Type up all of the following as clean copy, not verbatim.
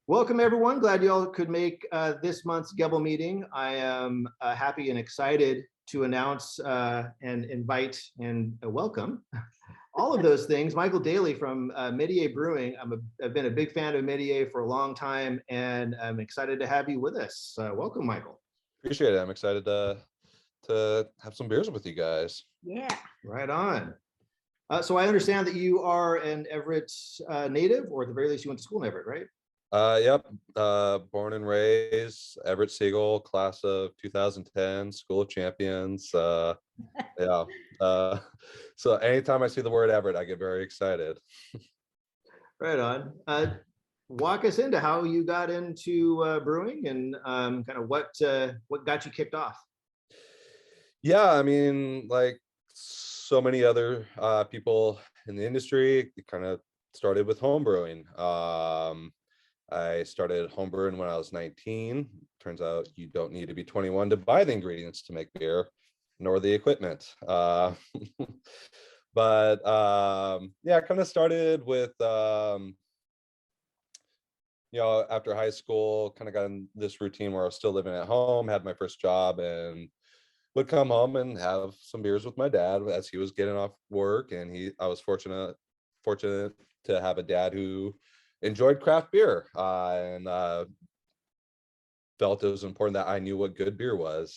Welcome, everyone. Glad you all could make this month's GEBL meeting. I am happy and excited to announce and invite and welcome all of those things. Michael Daly from Métier Brewing. I've been a big fan of Métier for a long time, and I'm excited to have you with us. Welcome, Michael. Appreciate it. I'm excited to have some beers with you guys. Yeah. Right on. So I understand that you are an Everett native, or at the very least you went to school in Everett, right? Yep. Born and raised Everett Siegel, class of 2010, School of Champions. Yeah. So anytime I see the word Everett, I get very excited. Right on. Walk us into how you got into brewing and kind of what got you kicked off. Yeah, I mean, like so many other people in the industry, it kind of started with home brewing. I started homebrewing when I was 19. Turns out you don't need to be 21 to buy the ingredients to make beer, nor the equipment. But yeah, I kind of started with, after high school, kind of got in this routine where I was still living at home, had my first job, and would come home and have some beers with my dad as he was getting off work. And I was fortunate to have a dad who enjoyed craft beer and felt it was important that I knew what good beer was,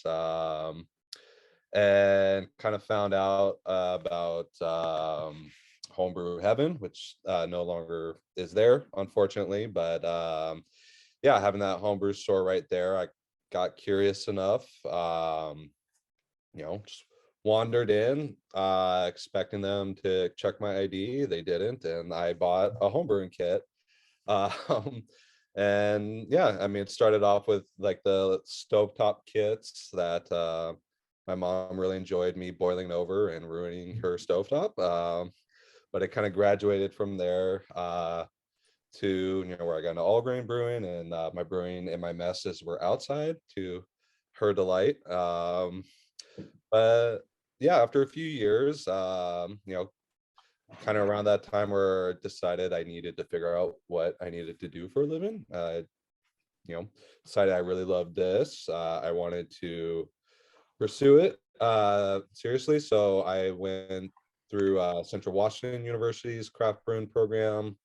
and kind of found out about Homebrew Heaven, which no longer is there, unfortunately. But yeah, having that homebrew store right there, I got curious enough, just wandered in, expecting them to check my ID. They didn't, and I bought a homebrewing kit. And yeah, I mean, it started off with like the stovetop kits that my mom really enjoyed me boiling over and ruining her stovetop. But it kind of graduated from there to where I got into all grain brewing, and my brewing and my messes were outside to her delight. But yeah, after a few years, kind of around that time where I decided I needed to figure out what I needed to do for a living, decided I really loved this. I wanted to pursue it seriously. So I went through Central Washington University's craft brewing program.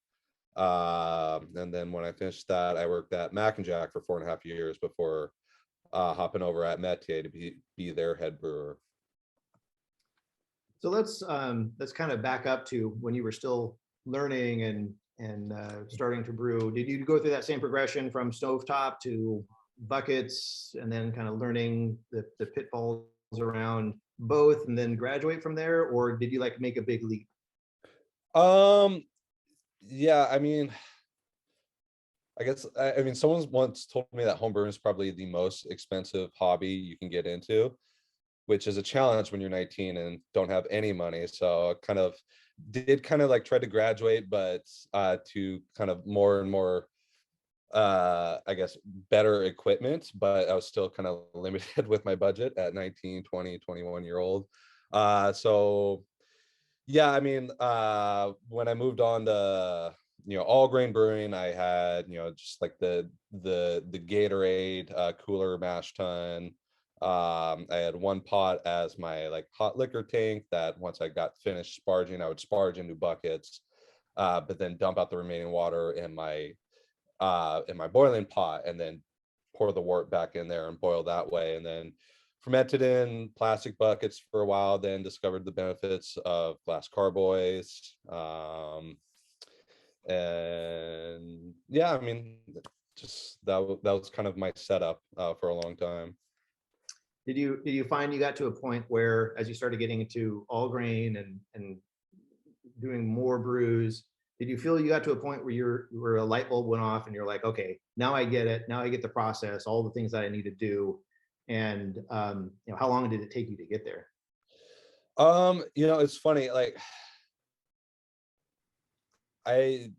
And then when I finished that, I worked at Mac and Jack for 4.5 years before hopping over at Métier to be their head brewer. So let's kind of back up to when you were still learning and starting to brew. Did you go through that same progression from stovetop to buckets, and then kind of learning the pitfalls around both, and then graduate from there, or did you like make a big leap? Yeah, I mean, I guess I mean someone once told me that homebrewing is probably the most expensive hobby you can get into, which is a challenge when you're 19 and don't have any money. So I did like try to graduate, but to kind of more and more I guess better equipment, but I was still kind of limited with my budget at 19, 20, 21-year-old. So yeah, I mean, when I moved on to all grain brewing, I had just like the Gatorade cooler mash tun. I had one pot as my like hot liquor tank that once I got finished sparging, I would sparge into buckets, but then dump out the remaining water in my boiling pot, and then pour the wort back in there and boil that way. And then fermented in plastic buckets for a while, then discovered the benefits of glass carboys. And yeah, I mean, just that was kind of my setup for a long time. Did you find you got to a point where, as you started getting into all grain and doing more brews, did you feel you got to a point where a light bulb went off and you're like, okay, now I get it, now I get the process, all the things that I need to do? And how long did it take you to get there? It's funny, like I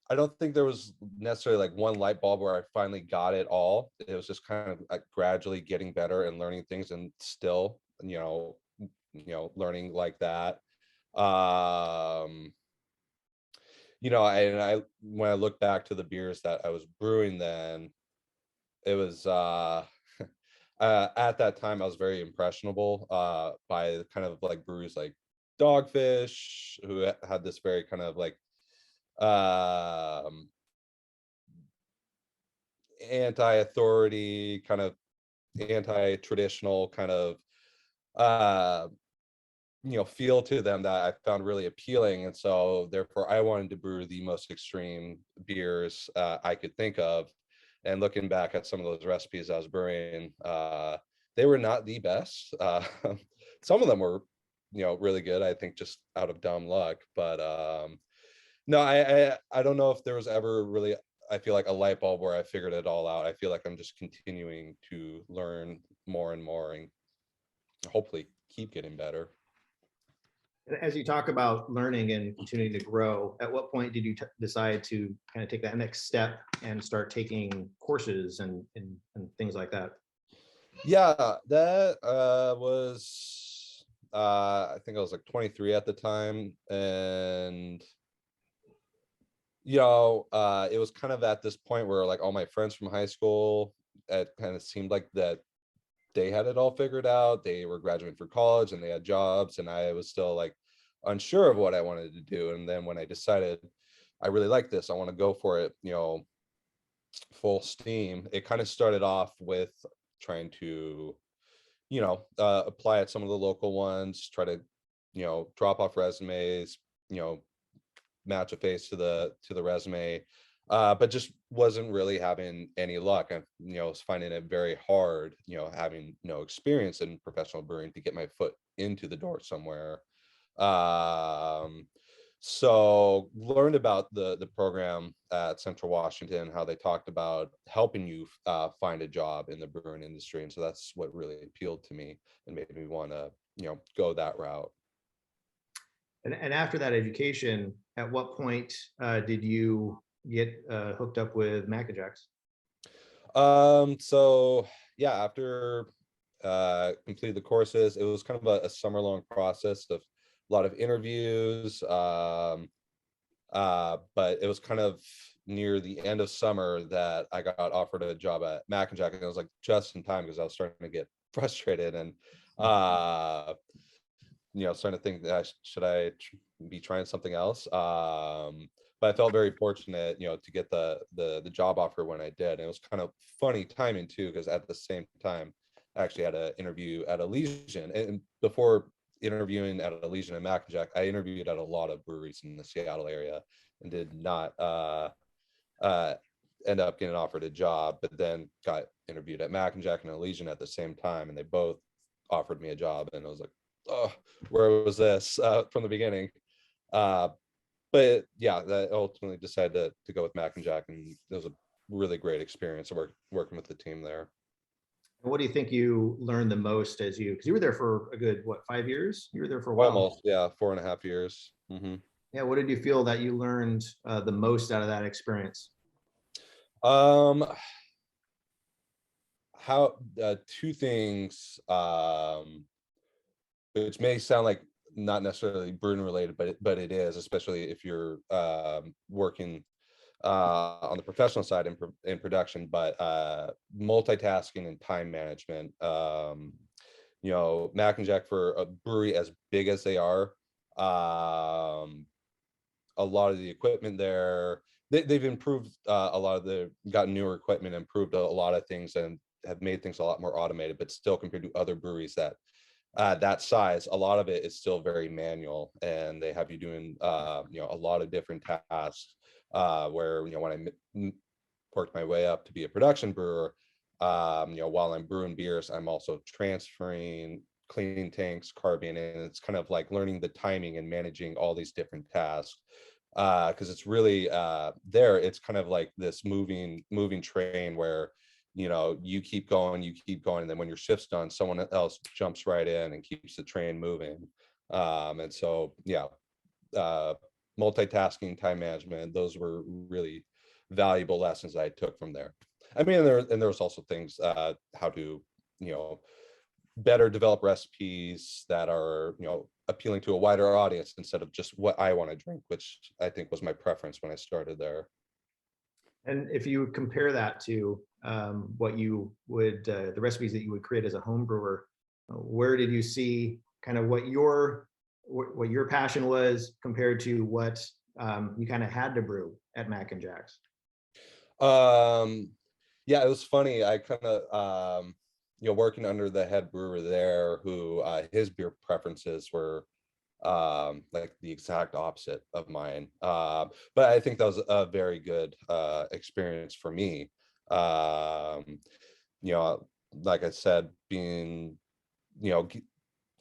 I don't think there was necessarily like one light bulb where I finally got it all. It was just kind of like gradually getting better and learning things, and still, learning like that. I when I look back to the beers that I was brewing then, it was at that time I was very impressionable by kind of like breweries like Dogfish, who had this very kind of like um anti-authority, kind of anti-traditional kind of uh feel to them that I found really appealing. And so therefore I wanted to brew the most extreme beers I could think of. And looking back at some of those recipes I was brewing, they were not the best. Some of them were, really good, I think, just out of dumb luck. But no, I don't know if there was ever really, I feel like, a light bulb where I figured it all out. I feel like I'm just continuing to learn more and more and hopefully keep getting better. As you talk about learning and continuing to grow, at what point did you decide to kind of take that next step and start taking courses and things like that? Yeah, that was I think I was like 23 at the time. And it was kind of at this point where like all my friends from high school, it kind of seemed like that they had it all figured out. They were graduating for college and they had jobs, and I was still like unsure of what I wanted to do. And then when I decided I really like this, I want to go for it, full steam, it kind of started off with trying to apply at some of the local ones, try to drop off resumes, you know match a face to the resume, but just wasn't really having any luck. I was finding it very hard, having no experience in professional brewing, to get my foot into the door somewhere. um so learned about the program at Central Washington, how they talked about helping you find a job in the brewing industry. And so that's what really appealed to me and made me want to go that route. And after that education, at what point did you get hooked up with Mac and Jacks? So yeah, after completed the courses, it was kind of a summer long process of a lot of interviews. But it was kind of near the end of summer that I got offered a job at Mac and Jack, and it was like just in time because I was starting to get frustrated and uh starting to think that should I be trying something else. But I felt very fortunate, to get the job offer when I did. And it was kind of funny timing too, because at the same time, I actually had an interview at Elysian. And before interviewing at Elysian and Mac and Jack, I interviewed at a lot of breweries in the Seattle area and did not uh, end up getting offered a job, but then got interviewed at Mac and Jack and Elysian at the same time, and they both offered me a job. And I was like, oh, where was this from the beginning? Uh, but yeah, that ultimately decided to go with Mac and Jack, and it was a really great experience working with the team there. What do you think you learned the most because you were there for a good, what, 5 years? You were there for a while. Almost, yeah, 4.5 years. Mm-hmm. Yeah, what did you feel that you learned the most out of that experience? How two things, which may sound like not necessarily brewing related, but it is, especially if you're working on the professional side in production. But multitasking and time management. Mac and Jack, for a brewery as big as they are, a lot of the equipment there, they've improved a lot of gotten newer equipment, improved a lot of things, and have made things a lot more automated. But still, compared to other breweries that size, a lot of it is still very manual, and they have you doing a lot of different tasks. Where when I worked my way up to be a production brewer, while I'm brewing beers, I'm also transferring, cleaning tanks, carbing, and it's kind of like learning the timing and managing all these different tasks. Because it's really it's kind of like this moving train where you keep going, and then when your shift's done, someone else jumps right in and keeps the train moving. And so multitasking, time management, those were really valuable lessons I took from there. I mean, there was also things, how to better develop recipes that are, appealing to a wider audience instead of just what I want to drink, which I think was my preference when I started there. And if you would compare that to what you would, the recipes that you would create as a home brewer, where did you see kind of what your passion was compared to what you kind of had to brew at Mac and Jack's? Yeah, it was funny. I kind of, working under the head brewer there, who his beer preferences were like the exact opposite of mine. But I think that was a very good experience for me. Um, like I said, being,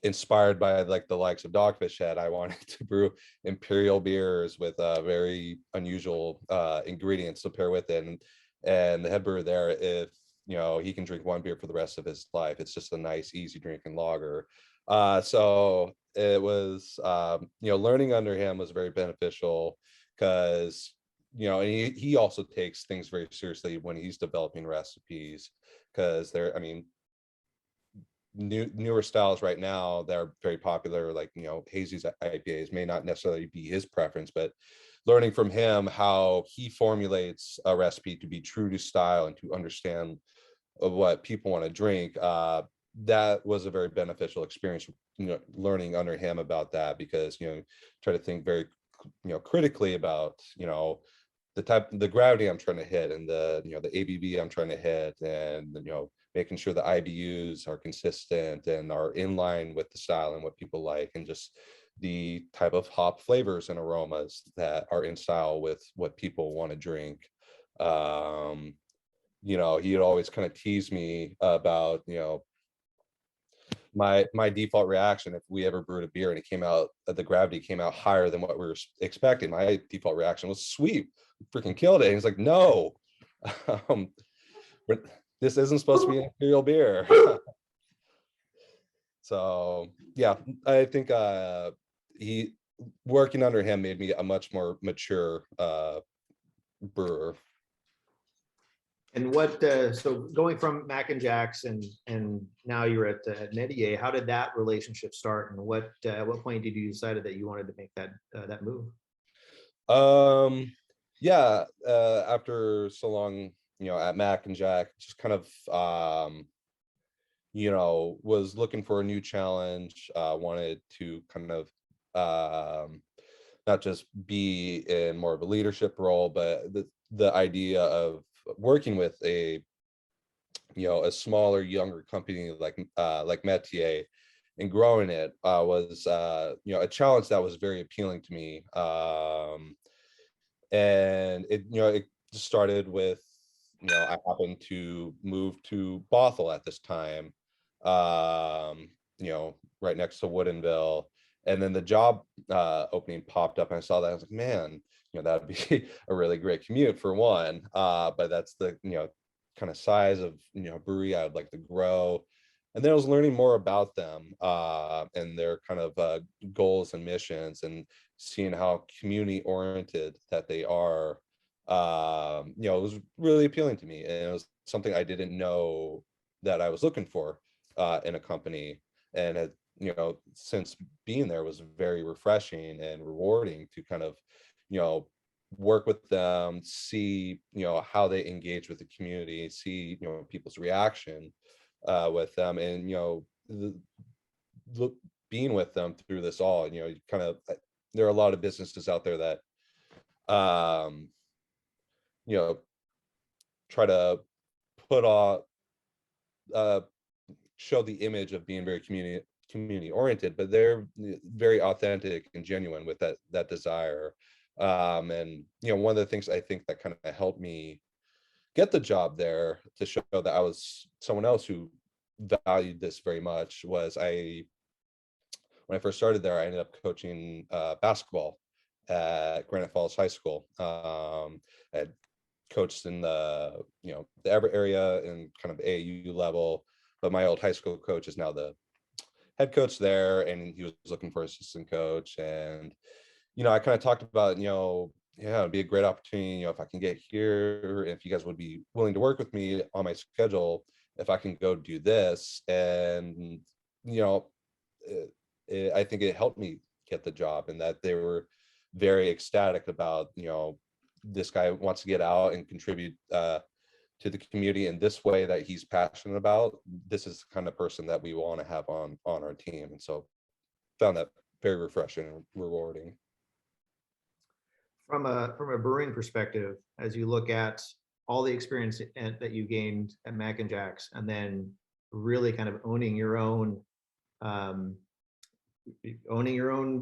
inspired by like the likes of Dogfish Head, I wanted to brew imperial beers with very unusual ingredients to pair with it. And the head brewer there, if he can drink one beer for the rest of his life, it's just a nice, easy drinking lager. So it was, learning under him was very beneficial because, and he also takes things very seriously when he's developing recipes, because I mean, newer styles right now that are very popular, like hazy's IPAs may not necessarily be his preference, but learning from him how he formulates a recipe to be true to style and to understand what people want to drink, that was a very beneficial experience, learning under him about that, because try to think very critically about the gravity I'm trying to hit, and the the ABV I'm trying to hit, and making sure the IBUs are consistent and are in line with the style and what people like, and just the type of hop flavors and aromas that are in style with what people want to drink. He'd always kind of tease me about my default reaction if we ever brewed a beer and it came out, the gravity came out higher than what we were expecting. My default reaction was, sweet, freaking killed it. And he's like, no, um, this isn't supposed to be an imperial beer. So yeah, I think he working under him made me a much more mature brewer. And so going from Mac and Jack's and now you're at Métier, how did that relationship start, and at what point did you decide that you wanted to make that move? Yeah, after so long, at Mac and Jack, just kind of was looking for a new challenge, wanted to kind of not just be in more of a leadership role, but the idea of working with a smaller, younger company like Métier, and growing it was a challenge that was very appealing to me. And it just started with, I happened to move to Bothell at this time, right next to Woodinville. And then the job opening popped up, and I saw that. I was like, man, that'd be a really great commute for one. But that's the, kind of size of, brewery I would like to grow. And then I was learning more about them and their kind of goals and missions, and seeing how community oriented that they are. It was really appealing to me, and it was something I didn't know that I was looking for in a company. And it, since being there, was very refreshing and rewarding to kind of, work with them, see, how they engage with the community, see, people's reaction with them, and, being with them through this all. You kind of, there are a lot of businesses out there that, you know, try to put on, uh, show the image of being very community oriented, but they're very authentic and genuine with that desire. And one of the things I think that kind of helped me get the job there, to show that I was someone else who valued this very much, was when I first started there, I ended up coaching basketball at Granite Falls High School. I had coached in the Everett area and kind of AAU level, but my old high school coach is now the head coach there, and he was looking for an assistant coach. And I kind of talked about, yeah, it'd be a great opportunity, if I can get here, if you guys would be willing to work with me on my schedule, if I can go do this. And, you know, I think it helped me get the job, and that they were very ecstatic about, you know, this guy wants to get out and contribute to the community in this way that he's passionate about. This is the kind of person that we want to have on our team. And so found that very refreshing and rewarding. From a brewing perspective, as you look at all the experience that you gained at Mac and Jack's, and then really kind of owning your own um, brewing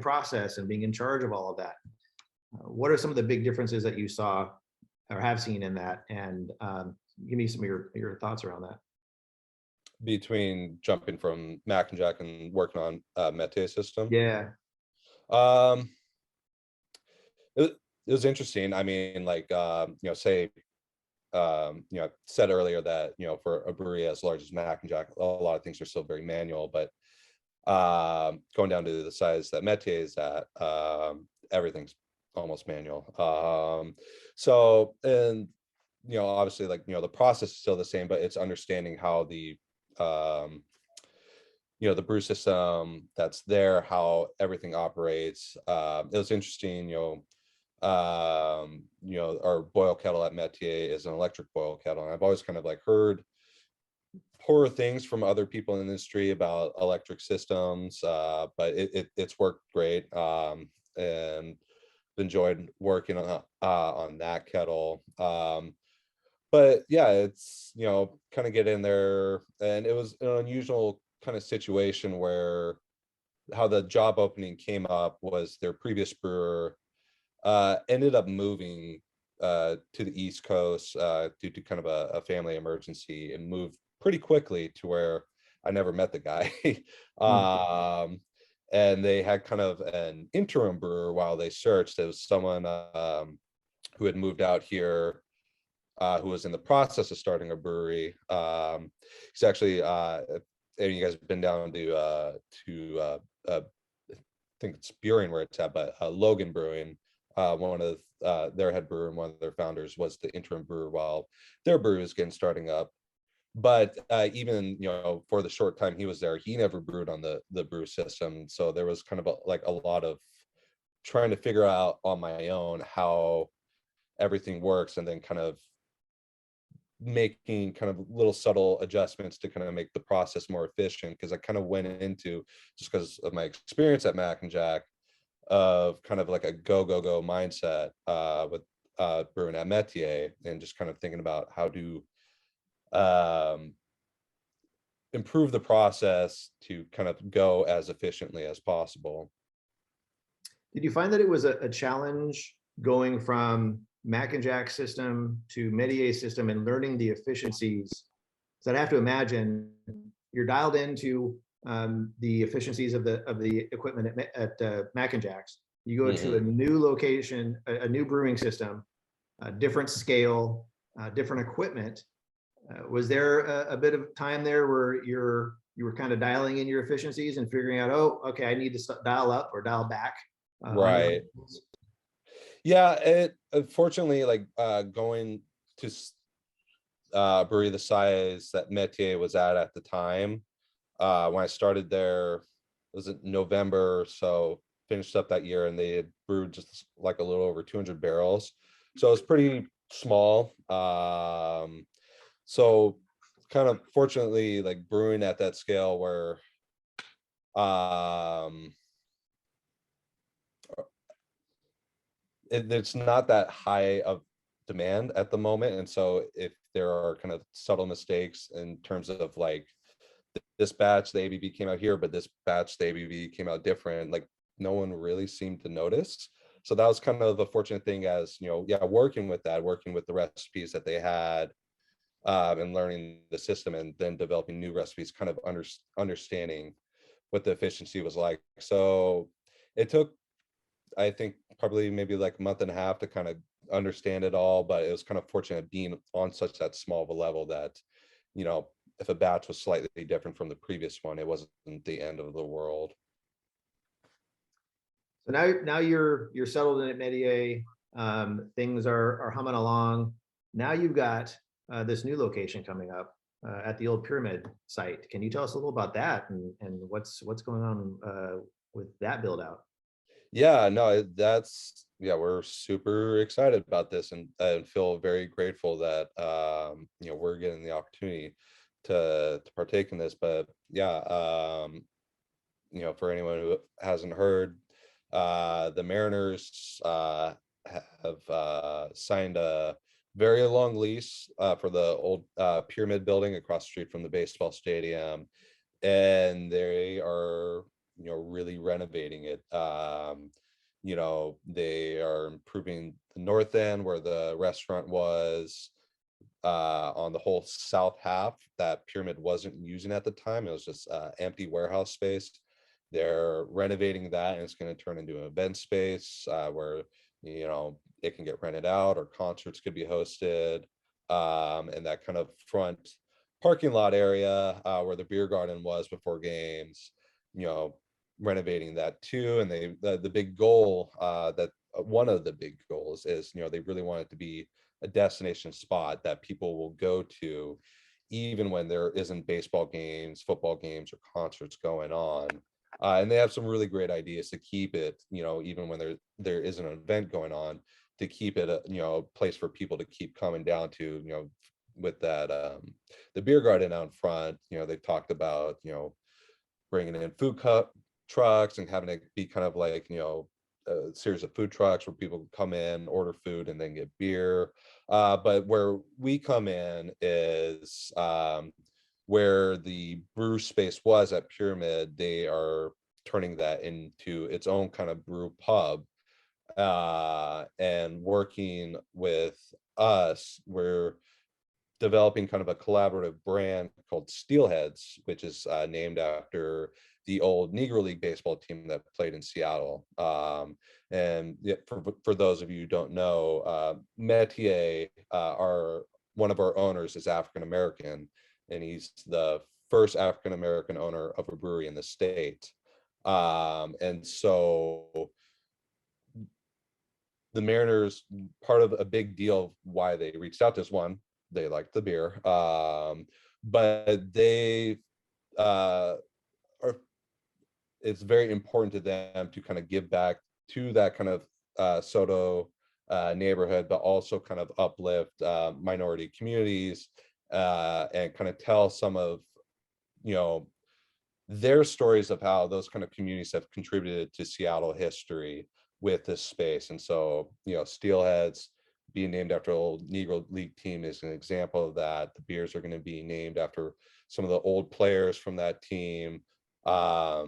process and being in charge of all of that. What are some of the big differences that you saw or have seen in that? And give me some of your thoughts around that. Between jumping from Mac and Jack and working on Métier system. Yeah. Um, it was interesting. I mean, like, you know, say, you know, I said earlier that, you know, for a brewery as large as Mac and Jack, a lot of things are still very manual, but going down to the size that Métier is at, everything's almost manual. So, and, you know, obviously, like, you know, the process is still the same, but it's understanding how the, you know, the brew system that's there, how everything operates. It was interesting, you know, our boil kettle at Métier is an electric boil kettle. And I've always kind of like heard horror things from other people in the industry about electric systems, but it's worked great, and enjoyed working on that kettle. But yeah, it's, you know, kind of get in there, and it was an unusual kind of situation where how the job opening came up was their previous brewer ended up moving to the East Coast due to kind of a family emergency, and moved pretty quickly to where I never met the guy. And they had kind of an interim brewer while they searched. It was someone who had moved out here, who was in the process of starting a brewery. He's actually, if any of you guys have been down I think it's Buring where it's at, but Logan Brewing, one of their head brewer and one of their founders was the interim brewer while their brewery was getting starting up. But even, you know, for the short time he was there, he never brewed on the brew system. So there was kind of like a lot of trying to figure out on my own how everything works, and then kind of making kind of little subtle adjustments to kind of make the process more efficient. Because I kind of went into, just because of my experience at Mac and Jack, of kind of like a go mindset with brewing at Métier, and just kind of thinking about how to improve the process to kind of go as efficiently as possible. Did you find that it was a challenge going from Mac and Jack system to Métier system and learning the efficiencies? So I'd have to imagine you're dialed into the efficiencies of the equipment at Mac and Jack's. You go to a new location, a new brewing system, a different scale, different equipment. Was there a bit of time there where you were kind of dialing in your efficiencies and figuring out, oh, okay, I need to dial up or dial back? Right. Yeah, it unfortunately, like going to brewery the size that Métier was at the time, when I started there, it was in November, so finished up that year, and they had brewed just like a little over 200 barrels. So it was pretty small. So kind of fortunately, like brewing at that scale where it's not that high of demand at the moment. And so if there are kind of subtle mistakes in terms of like this batch, the ABV came out here, but this batch, the ABV came out different, like no one really seemed to notice. So that was kind of a fortunate thing, as, you know, yeah, working with the recipes that they had, and learning the system, and then developing new recipes, kind of understanding what the efficiency was like. So it took, I think, probably maybe like a month and a half to kind of understand it all, but it was kind of fortunate being on such that small of a level that, you know, if a batch was slightly different from the previous one, it wasn't the end of the world. So now you're settled in at Métier. Things are humming along. Now you've got this new location coming up at the old Pyramid site. Can you tell us a little about that and what's going on with that build out? Yeah, no, that's yeah, we're super excited about this and feel very grateful that we're getting the opportunity to partake in this. But yeah, for anyone who hasn't heard, the Mariners have signed a very long lease for the old Pyramid building across the street from the baseball stadium, and they are really renovating it. They are improving the north end where the restaurant was. On the whole south half that Pyramid wasn't using at the time, it was just empty warehouse space. They're renovating that, and it's going to turn into an event space where it can get rented out or concerts could be hosted. And that kind of front parking lot area where the beer garden was before games, you know, renovating that too. And the big goal that one of the big goals is, they really want it to be a destination spot that people will go to even when there isn't baseball games, football games, or concerts going on. And they have some really great ideas to keep it, even when there isn't an event going on, to keep it a place for people to keep coming down to, with that the beer garden out in front. They've talked about bringing in trucks and having it be kind of like a series of food trucks where people can come in, order food, and then get beer. But where we come in is where the brew space was at Pyramid. They are turning that into its own kind of brew pub, and working with us. We're developing kind of a collaborative brand called Steelheads, which is named after the old Negro League baseball team that played in Seattle. And for those of you who don't know, Métier, one of our owners, is African American, and he's the first African American owner of a brewery in the state. And so the Mariners, part of a big deal why they reached out to us, one, they liked the beer, but they are, it's very important to them to kind of give back to that kind of Soto neighborhood, but also kind of uplift minority communities, and kind of tell some of their stories of how those kind of communities have contributed to Seattle history with this space. And so, Steelheads being named after old Negro League team is an example of that. The beers are going to be named after some of the old players from that team. A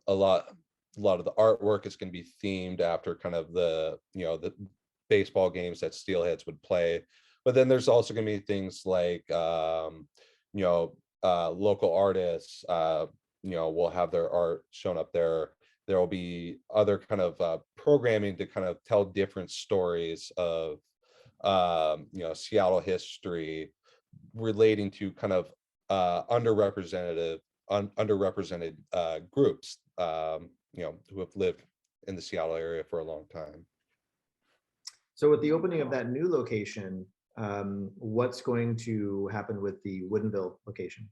lot of the artwork is going to be themed after kind of the baseball games that Steelheads would play. But then there's also going to be things like local artists will have their art shown up there. There will be other kind of programming to kind of tell different stories of Seattle history relating to kind of underrepresented groups who have lived in the Seattle area for a long time. So with the opening of that new location, what's going to happen with the Woodinville location?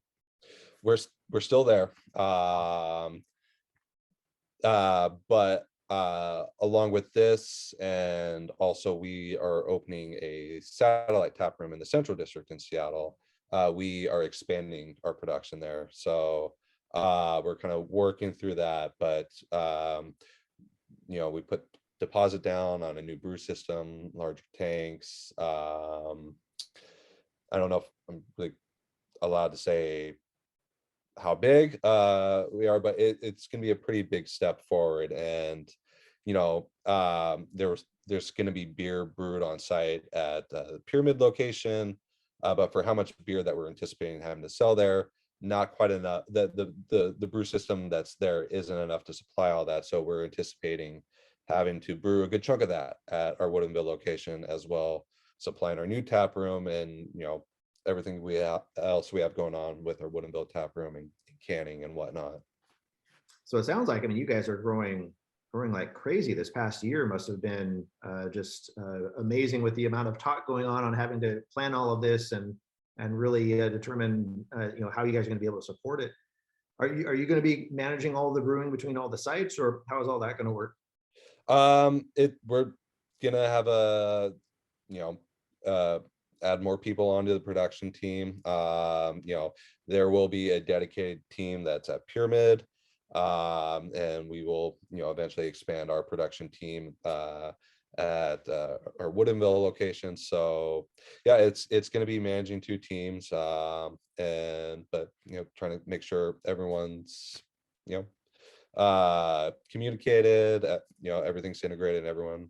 We're still there, but along with this, and also we are opening a satellite tap room in the Central District in Seattle. We are expanding our production there, so we're kind of working through that. But we put deposit down on a new brew system, larger tanks. I don't know if I'm really allowed to say how big we are, but it's going to be a pretty big step forward. And there's going to be beer brewed on site at the Pyramid location, but for how much beer that we're anticipating having to sell there, not quite enough. The brew system that's there isn't enough to supply all that, so we're anticipating having to brew a good chunk of that at our Woodinville location as well, supplying our new tap room and everything else we have going on with our Woodinville tap room and canning and whatnot. So it sounds like, I mean, you guys are growing growing like crazy this past year. Must have been just amazing with the amount of talk going on having to plan all of this and really determine how you guys are going to be able to support it. Are you going to be managing all the brewing between all the sites, or how is all that going to work? We're gonna have a, you know, add more people onto the production team. There will be a dedicated team that's at Pyramid, and we will, eventually expand our production team at our Woodinville location. So yeah, it's going to be managing two teams, but trying to make sure everyone's communicated, everything's integrated, and everyone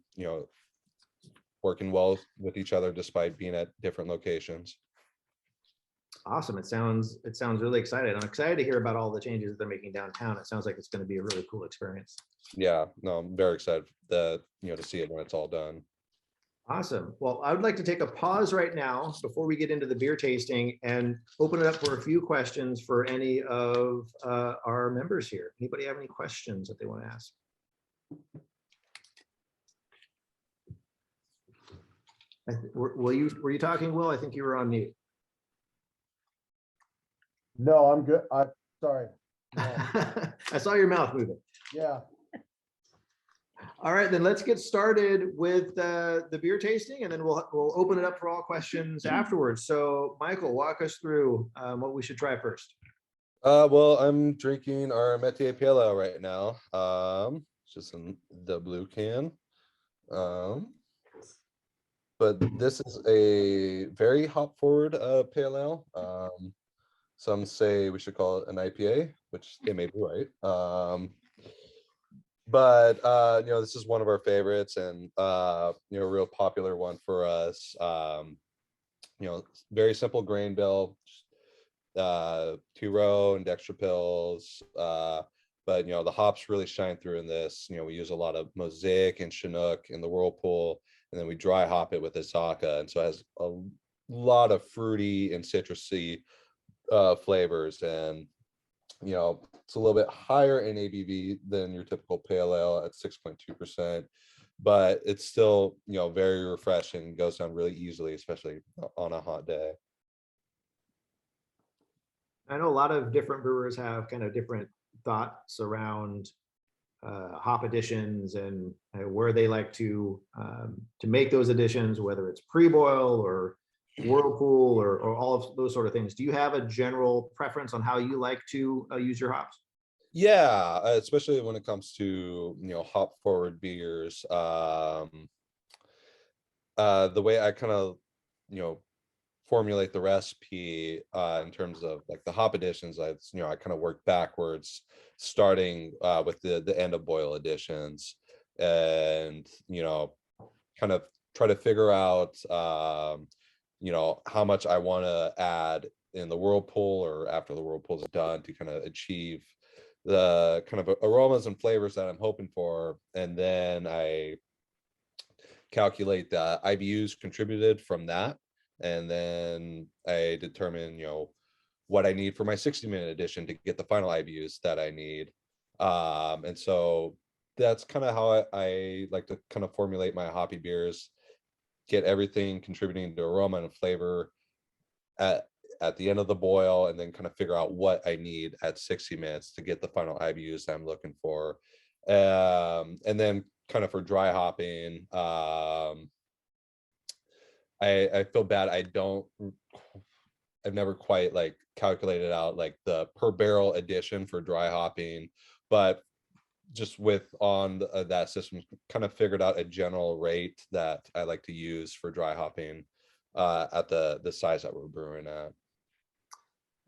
working well with each other despite being at different locations. Awesome. It sounds really exciting. I'm excited to hear about all the changes that they're making downtown. It sounds like it's going to be a really cool experience. Yeah, no, I'm very excited to see it when it's all done. Awesome. Well, I would like to take a pause right now before we get into the beer tasting and open it up for a few questions for any of our members here. Anybody have any questions that they want to ask? Were you talking, Will? I think you were on mute. No, I'm good. I'm sorry. No. I saw your mouth moving. Yeah. All right, then let's get started with the beer tasting, and then we'll open it up for all questions afterwards. So, Michael, walk us through what we should try first. Well, I'm drinking our Métier Pale Ale right now. Just in the blue can. But this is a very hop forward pale ale. Some say we should call it an IPA, which they may be right. But this is one of our favorites, and a real popular one for us. Very simple grain bill, 2-row and dextro pills. But the hops really shine through in this. We use a lot of Mosaic and Chinook in the Whirlpool, and then we dry hop it with Isaka, and so it has a lot of fruity and citrusy flavors, and it's a little bit higher in ABV than your typical pale ale at 6.2%, but it's still very refreshing, goes down really easily, especially on a hot day. I know a lot of different brewers have kind of different thoughts around hop additions and where they like to make those additions, whether it's pre-boil or Whirlpool or all of those sort of things. Do you have a general preference on how you like to use your hops? Yeah, especially when it comes to hop forward beers. The way I kind of formulate the recipe in terms of like the hop additions, I kind of work backwards, starting with the end of boil additions, and kind of try to figure out how much I want to add in the Whirlpool or after the Whirlpool's done to kind of achieve the kind of aromas and flavors that I'm hoping for. And then I calculate the IBUs contributed from that, and then I determine what I need for my 60-minute edition to get the final IBUs that I need. And so that's kind of how I like to kind of formulate my hoppy beers, get everything contributing to aroma and flavor at the end of the boil, and then kind of figure out what I need at 60 minutes to get the final IBUs that I'm looking for. And then kind of for dry hopping, I feel bad. I've never quite like calculated out like the per barrel addition for dry hopping, but just on that system, kind of figured out a general rate that I like to use for dry hopping at the size that we're brewing at.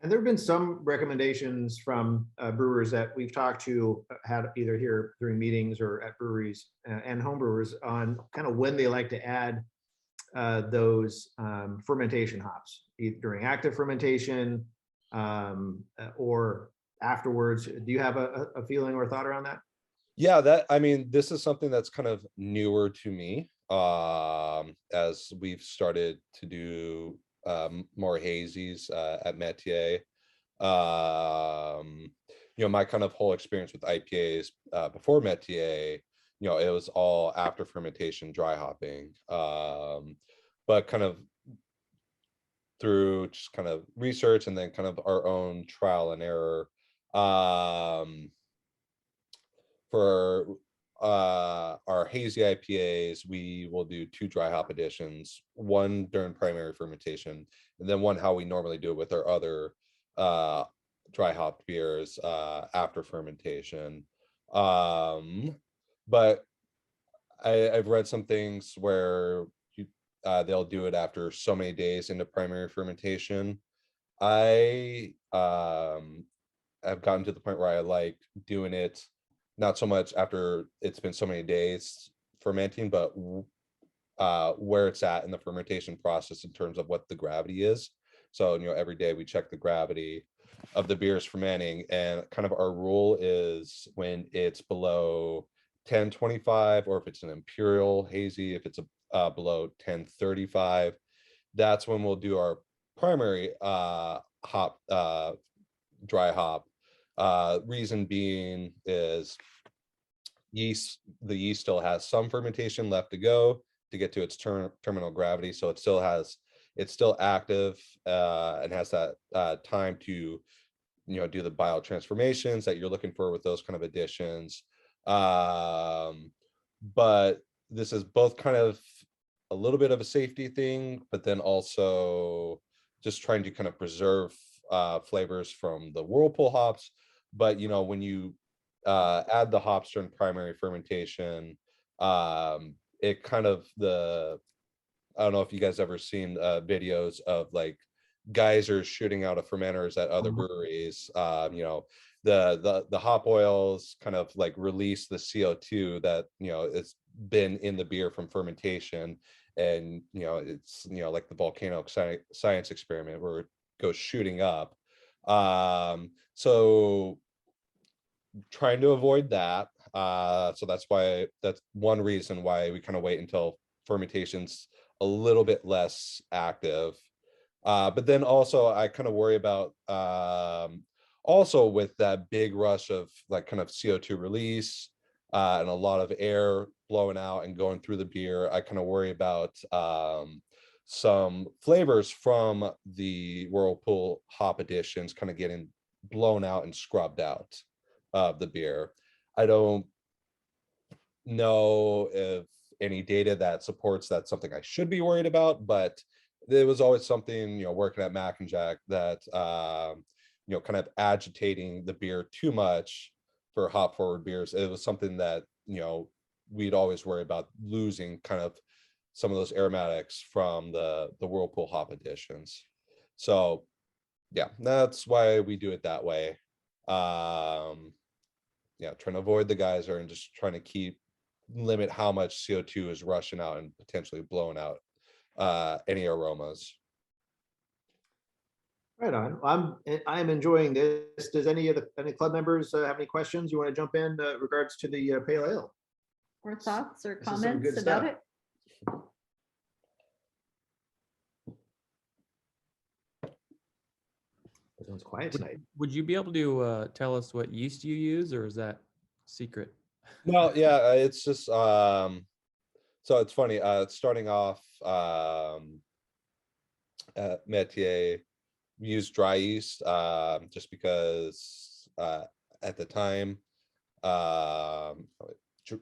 And there have been some recommendations from brewers that we've talked to, had either here during meetings or at breweries and home brewers, on kind of when they like to add those fermentation hops, either during active fermentation or afterwards. Do you have a feeling or thought around that? Yeah, this is something that's kind of newer to me, as we've started to do more hazies at Métier. my kind of whole experience with IPAs before Métier, it was all after fermentation, dry hopping. But kind of through just kind of research and then kind of our own trial and error, for our hazy IPAs, we will do 2 dry hop additions, one during primary fermentation, and then one how we normally do it with our other dry hop beers after fermentation. But I've read some things where they'll do it after so many days into primary fermentation. I have gotten to the point where I like doing it not so much after it's been so many days fermenting, but where it's at in the fermentation process in terms of what the gravity is. So, every day we check the gravity of the beers fermenting, and kind of our rule is when it's below 1025, or if it's an imperial hazy, if it's below 1035, that's when we'll do our primary hop dry hop. Reason being is the yeast still has some fermentation left to go to get to its terminal gravity, so it's still active and has that time to do the biotransformations that you're looking for with those kind of additions. But this is both kind of a little bit of a safety thing, but then also just trying to kind of preserve flavors from the whirlpool hops. But when you add the hops during primary fermentation, it kind of I don't know if you guys ever seen videos of like geysers shooting out of fermenters at other breweries. The hop oils kind of like release the CO2 that it's been in the beer from fermentation, and it's like the volcano science experiment where it goes shooting up. So trying to avoid that. So that's one reason why we kind of wait until fermentation's a little bit less active. But then also I kind of worry about also with that big rush of like kind of CO2 release and a lot of air blowing out and going through the beer, I kind of worry about some flavors from the whirlpool hop additions kind of getting blown out and scrubbed out of the beer. I don't know if any data that supports that's something I should be worried about, but there was always something, working at Mac and Jack that, kind of agitating the beer too much for hop forward beers. It was something that, we'd always worry about losing kind of some of those aromatics from the whirlpool hop additions. So yeah, that's why we do it that way. Trying to avoid the geyser and just trying to limit how much CO2 is rushing out and potentially blowing out any aromas. Right on. I'm enjoying this. Does any club members have any questions? You want to jump in regards to the pale ale? Or thoughts or This is some good comments about stuff. it? Everyone's quiet tonight. Would you be able to tell us what yeast you use, or is that secret? No, yeah, it's just so it's funny. Starting off at Métier, we use dry yeast just because at the time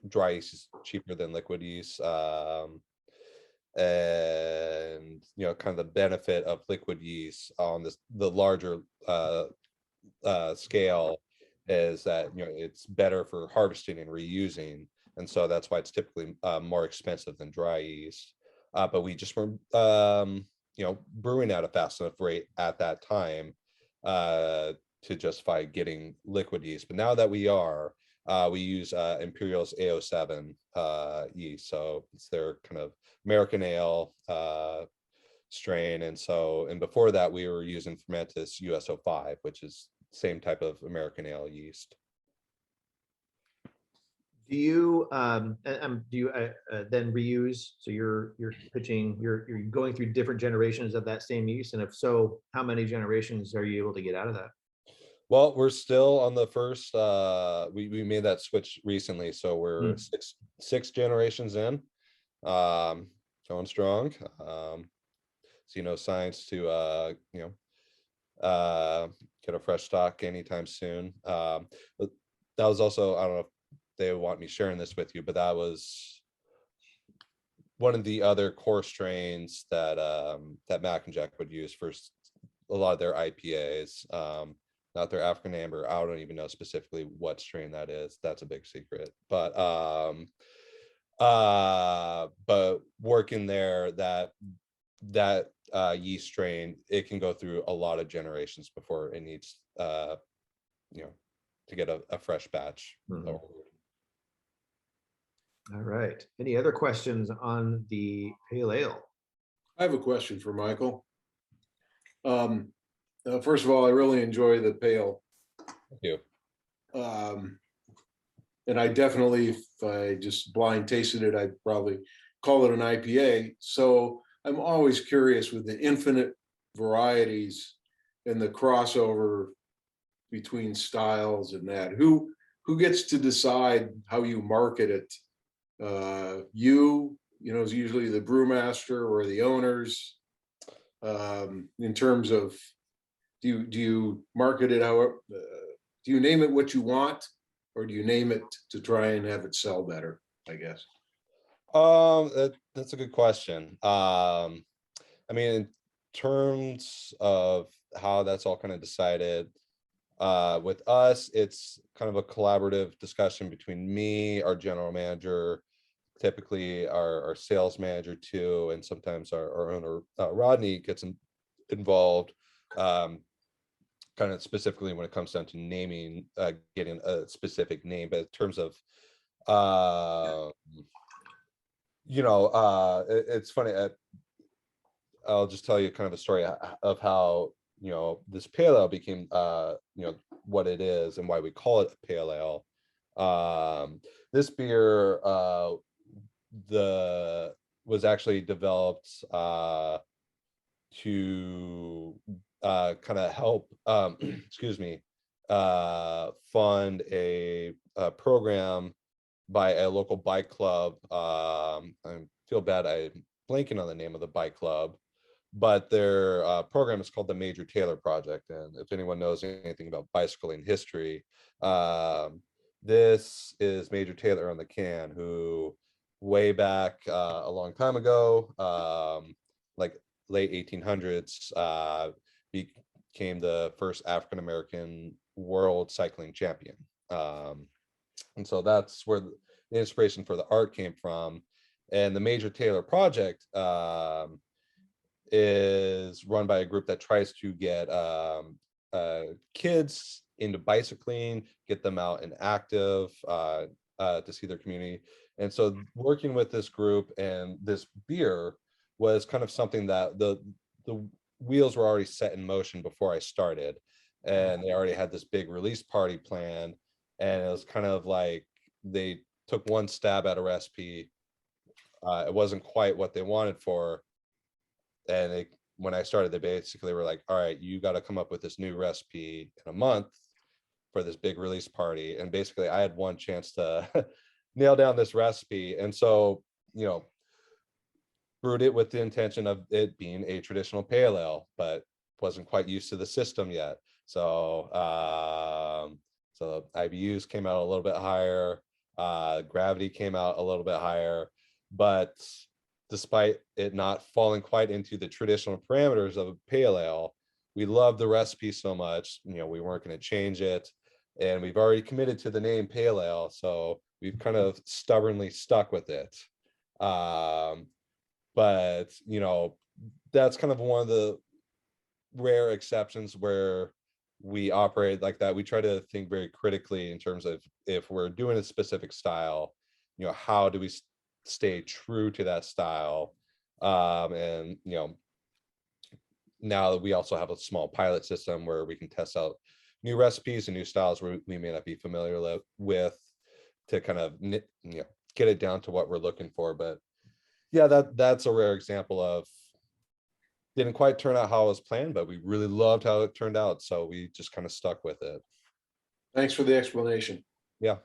dry yeast is cheaper than liquid yeast, and kind of the benefit of liquid yeast on the larger scale is that it's better for harvesting and reusing, and so that's why it's typically more expensive than dry yeast. But we just were brewing at a fast enough rate at that time to justify getting liquid yeast. But now that we use Imperial's AO7 yeast, so it's their kind of American ale strain, and before that we were using Fermentis USO5, which is same type of American ale yeast. Do you then reuse? So you're going through different generations of that same yeast, and if so, how many generations are you able to get out of that? Well, we're still on the first, we made that switch recently, so we're six generations in. Going strong. See no signs to get a fresh stock anytime soon. But that was also, I don't know if they want me sharing this with you, but that was one of the other core strains that that Mac and Jack would use for a lot of their IPAs. Not their African amber. I don't even know specifically what strain that is. That's a big secret. But working there, that yeast strain, it can go through a lot of generations before it needs to get a fresh batch. All right. Any other questions on the pale ale? I have a question for Michael. First of all, I really enjoy the pale. Thank you. And I definitely, if I just blind tasted it, I'd probably call it an IPA. So I'm always curious with the infinite varieties and the crossover between styles and that. Who gets to decide how you market it? Is usually the brewmaster or the owners. In terms of, do you market it however? Do you name it what you want, or do you name it to try and have it sell better, I guess? That's a good question. I mean, in terms of how that's all kind of decided, with us, it's kind of a collaborative discussion between me, our general manager, typically our sales manager too, and sometimes our owner, Rodney, gets involved, kind of specifically when it comes down to naming, getting a specific name. But in terms of it's funny. I'll just tell you kind of a story of how this pale ale became what it is and why we call it a pale ale. This beer was actually developed to kind of help excuse me, fund a program by a local bike club. I feel bad, I'm blanking on the name of the bike club, but their program is called the Major Taylor Project. And if anyone knows anything about bicycling history, this is Major Taylor on the can, who way back a long time ago, like late 1800s, became the first African-American world cycling champion. And so that's where the inspiration for the art came from. And the Major Taylor Project is run by a group that tries to get kids into bicycling, get them out and active, to see their community. And so working with this group and this beer was kind of something that the wheels were already set in motion before I started, and they already had this big release party planned. And it was kind of like they took one stab at a recipe. It wasn't quite what they wanted for. And when I started, they basically were like, all right, you got to come up with this new recipe in a month for this big release party. And basically I had one chance to nail down this recipe. And so, brewed it with the intention of it being a traditional pale ale, but wasn't quite used to the system yet. So, so IBUs came out a little bit higher, gravity came out a little bit higher, but despite it not falling quite into the traditional parameters of a pale ale, we love the recipe so much, we weren't going to change it. And we've already committed to the name pale ale, so we've kind of stubbornly stuck with it. But that's kind of one of the rare exceptions where we operate like that. We try to think very critically in terms of, if we're doing a specific style, how do we stay true to that style? And now that we also have a small pilot system where we can test out new recipes and new styles we may not be familiar with, to kind of get it down to what we're looking for. But yeah, that's a rare example of didn't quite turn out how it was planned, but we really loved how it turned out. So we just kind of stuck with it. Thanks for the explanation. Yeah.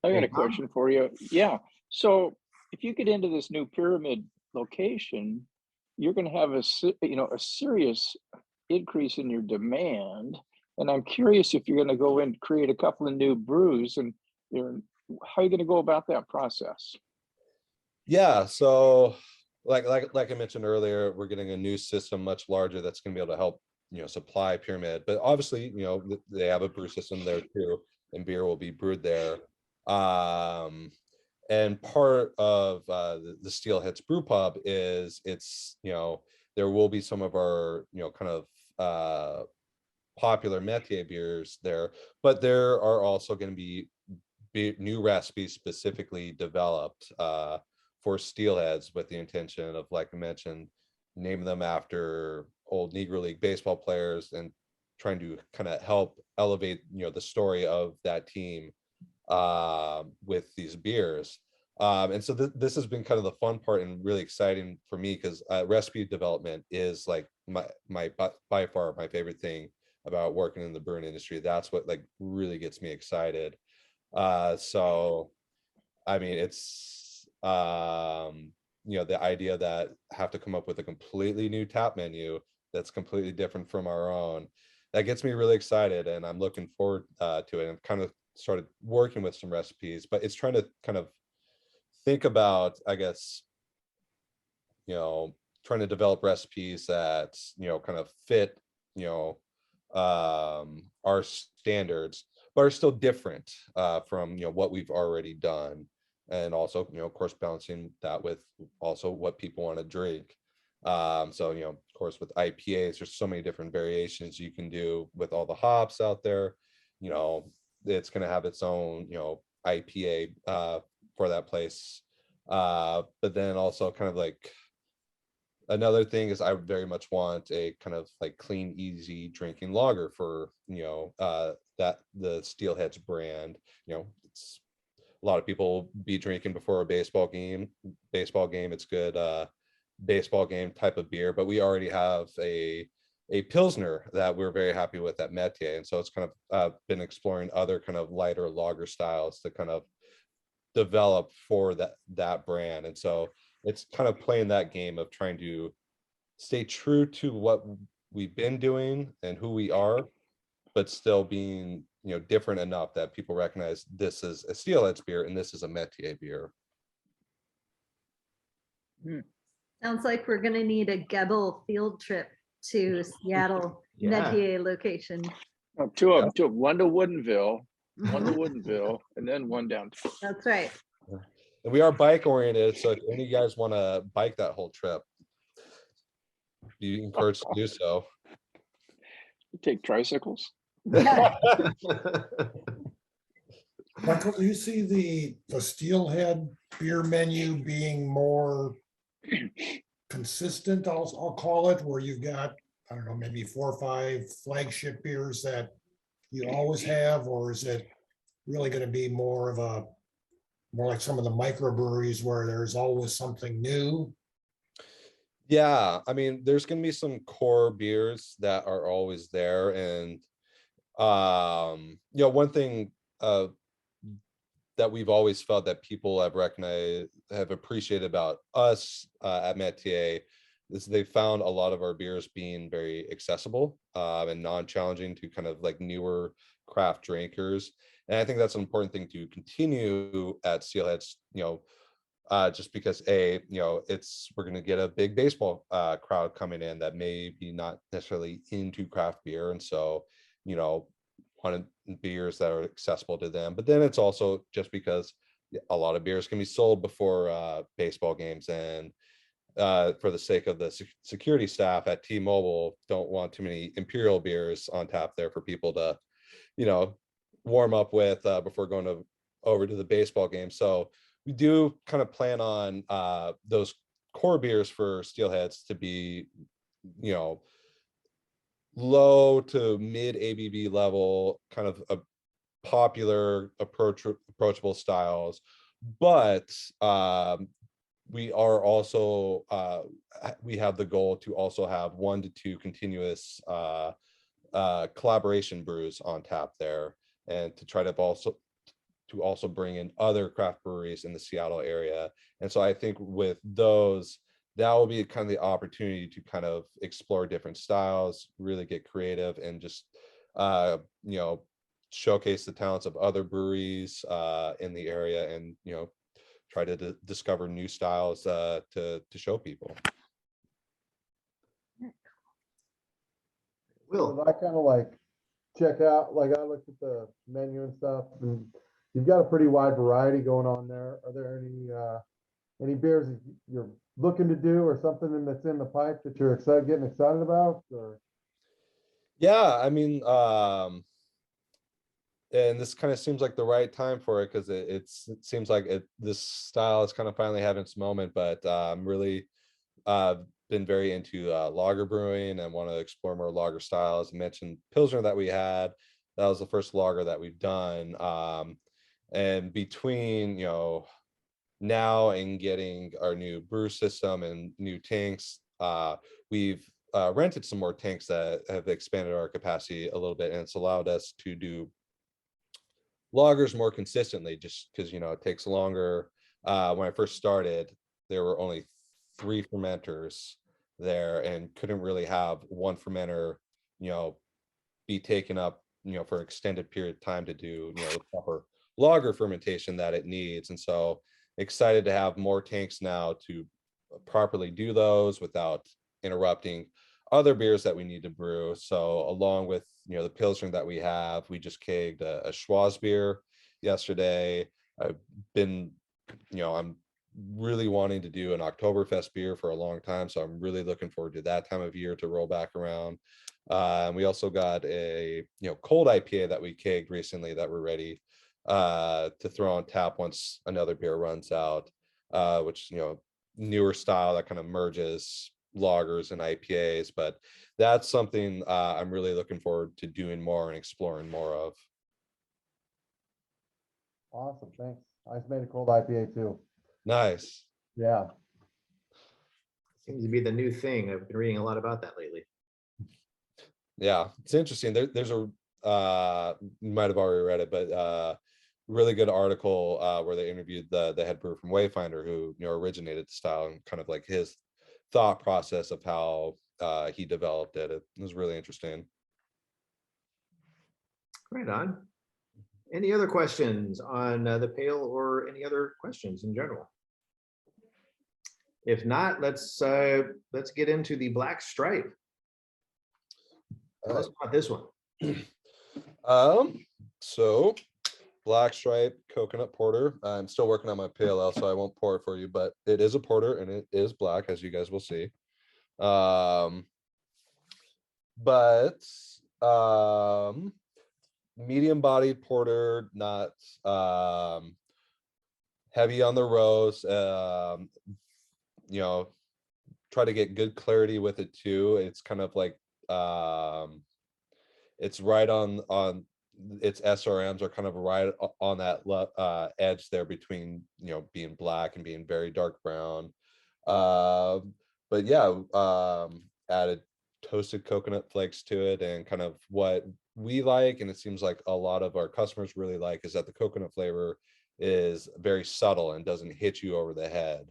I got Hey, a question for you. Yeah, so if you get into this new pyramid location, you're gonna have a a serious increase in your demand. And I'm curious if you're gonna go and create a couple of new brews and you're, how are you gonna go about that process? Yeah. So like I mentioned earlier, we're getting a new system much larger that's going to be able to help, supply pyramid. But obviously, they have a brew system there too, and beer will be brewed there. And part of the Steelheads Brew Pub is there will be some of our kind of popular Métier beers there, but there are also going to be new recipes specifically developed for Steelheads with the intention of, like I mentioned, naming them after old Negro League baseball players and trying to kind of help elevate the story of that team with these beers. And so this has been kind of the fun part and really exciting for me, because recipe development is like my by far my favorite thing about working in the brewing industry. That's what like really gets me excited. So I mean, it's the idea that have to come up with a completely new tap menu that's completely different from our own, that gets me really excited, and I'm looking forward to it. I've kind of started working with some recipes, but it's trying to kind of think about, I guess, trying to develop recipes that kind of fit our standards, but are still different from what we've already done, and also of course balancing that with also what people want to drink. So of course with IPAs, there's so many different variations you can do with all the hops out there. It's going to have its own IPA for that place, but then also kind of like another thing is I very much want a kind of like clean, easy drinking lager for that the Steelheads brand. It's a lot of people be drinking before a baseball game. It's good baseball game type of beer, but we already have a pilsner that we're very happy with at Métier, and so it's kind of been exploring other kind of lighter lager styles to kind of develop for that brand. And so it's kind of playing that game of trying to stay true to what we've been doing and who we are, but still being different enough that people recognize this is a Steelheads beer and this is a Métier beer. Sounds like we're gonna need a GEBL field trip to Seattle Yeah. Métier location. Oh, two of them, one to Woodinville, and then one down. That's right. And we are bike oriented, so if any of you guys want to bike that whole trip, be encouraged to do so. Take tricycles. Michael, do you see the Steelhead beer menu being more consistent, I'll call it, where you've got, I don't know, maybe 4 or 5 flagship beers that you always have, or is it really going to be more like some of the microbreweries where there's always something new? Yeah, I mean, there's going to be some core beers that are always there, and one thing that we've always felt that people have recognized, have appreciated about us at Métier, is they found a lot of our beers being very accessible and non-challenging to kind of like newer craft drinkers. And I think that's an important thing to continue at Steelheads, just because we're going to get a big baseball crowd coming in that may be not necessarily into craft beer, and so wanted beers that are accessible to them. But then it's also just because a lot of beers can be sold before baseball games, and for the sake of the security staff at T-Mobile, don't want too many Imperial beers on tap there for people to warm up with before going over to the baseball game. So we do kind of plan on those core beers for Steelheads to be low to mid ABV level, kind of a popular approachable styles, but we are also we have the goal to also have 1 to 2 continuous collaboration brews on tap there, and to try to also bring in other craft breweries in the Seattle area. And so I think with those, that will be kind of the opportunity to kind of explore different styles, really get creative, and just you know, showcase the talents of other breweries in the area, and try to discover new styles to show people. Will, I kind of like check out, like I looked at the menu and stuff, and you've got a pretty wide variety going on there. Are there any beers that you're looking to do, or something that's in the pipe that you're getting excited about? Or Yeah, I mean, and this kind of seems like the right time for it, because it seems like this style is kind of finally having its moment. But I'm really been very into lager brewing and want to explore more lager styles. I mentioned Pilsner that we had. That was the first lager that we've done. And between now and getting our new brew system and new tanks, we've rented some more tanks that have expanded our capacity a little bit, and it's allowed us to do lagers more consistently, just because it takes longer. When I first started, there were only 3 fermenters there, and couldn't really have one fermenter be taken up for an extended period of time to do the proper lager fermentation that it needs. And so excited to have more tanks now to properly do those without interrupting other beers that we need to brew. So along with the Pilsner that we have, we just kegged a Schwarz beer yesterday. I've been I'm really wanting to do an Oktoberfest beer for a long time, so I'm really looking forward to that time of year to roll back around. And we also got a cold IPA that we kegged recently that we're ready to throw on tap once another beer runs out, which newer style that kind of merges lagers and IPAs. But that's something I'm really looking forward to doing more and exploring more of. awesome, thanks. I just made a cold IPA too. Nice. Yeah. seems to be the new thing. I've been reading a lot about that lately. Yeah, it's interesting. There's a you might have already read it, but really good article where they interviewed the head brewer from Wayfinder, who originated the style, and kind of like his thought process of how he developed it. It was really interesting. Right on. Any other questions on the pale, or any other questions in general? If not, let's get into the Black Stripe. Tell us about this one. So Black Stripe coconut porter. I'm still working on my pale ale, so I won't pour it for you, but it is a porter and it is black, as you guys will see. But medium bodied porter, not heavy on the roast. Try to get good clarity with it too. It's kind of like it's right on its SRMs are kind of right on that edge there between being black and being very dark brown. But yeah, added toasted coconut flakes to it, and kind of what we like, and it seems like a lot of our customers really like, is that the coconut flavor is very subtle and doesn't hit you over the head.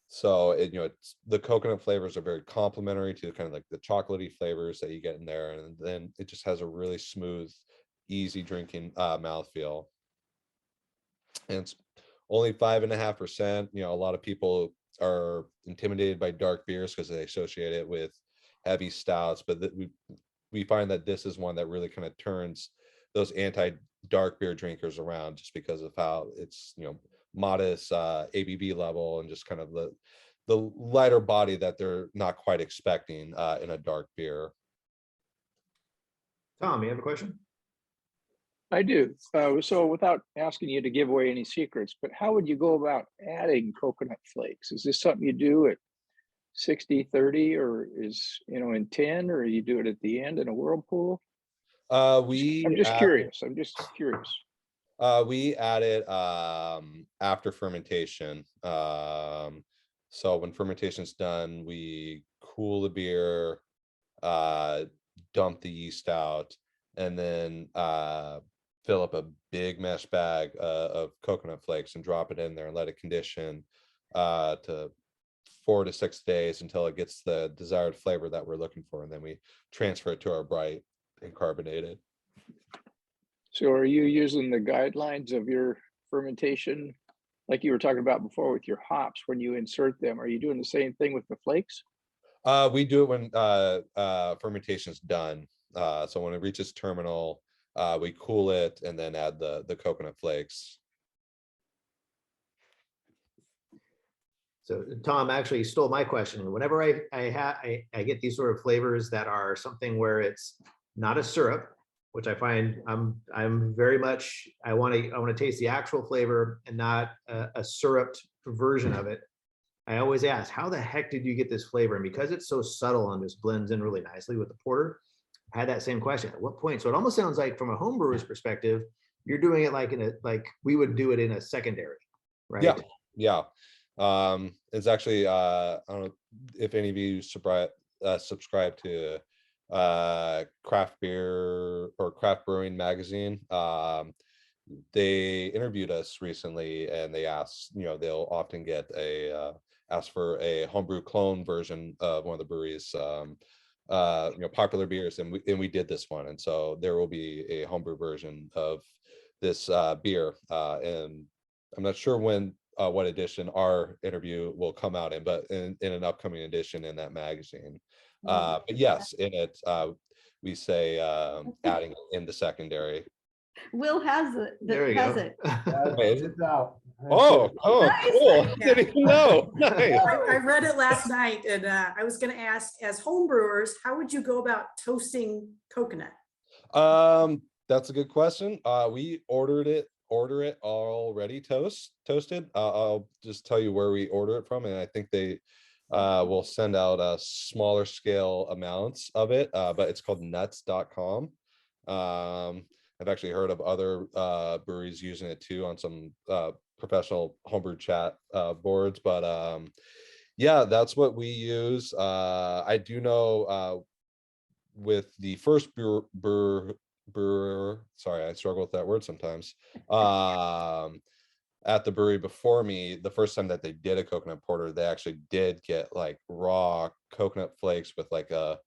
So it's the coconut flavors are very complementary to kind of like the chocolatey flavors that you get in there, and then it just has a really smooth, easy drinking mouthfeel. And it's only 5.5%. A lot of people are intimidated by dark beers because they associate it with heavy stouts, but we find that this is one that really kind of turns those anti-dark beer drinkers around, just because of how it's modest ABV level, and just kind of the lighter body that they're not quite expecting in a dark beer. Tom, you have a question? I do. So without asking you to give away any secrets, but how would you go about adding coconut flakes? Is this something you do at 60-30, or is in 10, or you do it at the end in a whirlpool? I'm I'm just curious. We add it after fermentation. So when fermentation's done, we cool the beer, dump the yeast out, and then fill up a big mesh bag of coconut flakes and drop it in there and let it condition to 4 to 6 days until it gets the desired flavor that we're looking for, and then we transfer it to our bright and carbonated. So are you using the guidelines of your fermentation, like you were talking about before with your hops, when you insert them? Are you doing the same thing with the flakes? We do it when fermentation's done. So when it reaches terminal, we cool it and then add the coconut flakes. So Tom actually stole my question. Whenever I get these sort of flavors that are something where it's not a syrup, which I find I'm very much, I want to taste the actual flavor and not a syruped version of it. I always ask, how the heck did you get this flavor? And because it's so subtle and just blends in really nicely with the porter, I had that same question. At what point? So it almost sounds like from a home brewer's perspective, you're doing it like like we would do it in a secondary, right? Yeah. It's actually I don't know if any of you subscribe to craft beer or craft brewing magazine. They interviewed us recently and they asked, they'll often get ask for a homebrew clone version of one of the breweries popular beers, and we did this one, and so there will be a homebrew version of this beer, and I'm not sure when what edition our interview will come out in, but in an upcoming edition in that magazine. But yes, in it we say adding in the secondary. Will has it. There you has go. it. It's out. Oh, Nice. cool. Yeah. Didn't even know. Nice. I read it last night and I was going to ask, as home brewers, how would you go about toasting coconut? That's a good question. We order it already toasted. I'll just tell you where we order it from, and I think they will send out smaller scale amounts of it, but it's called nuts.com. I've actually heard of other breweries using it too on some professional homebrew chat boards, but yeah, that's what we use. I do know with the first brewer, sorry, I struggle with that word sometimes, at the brewery before me, the first time that they did a coconut porter, they actually did get like raw coconut flakes with like a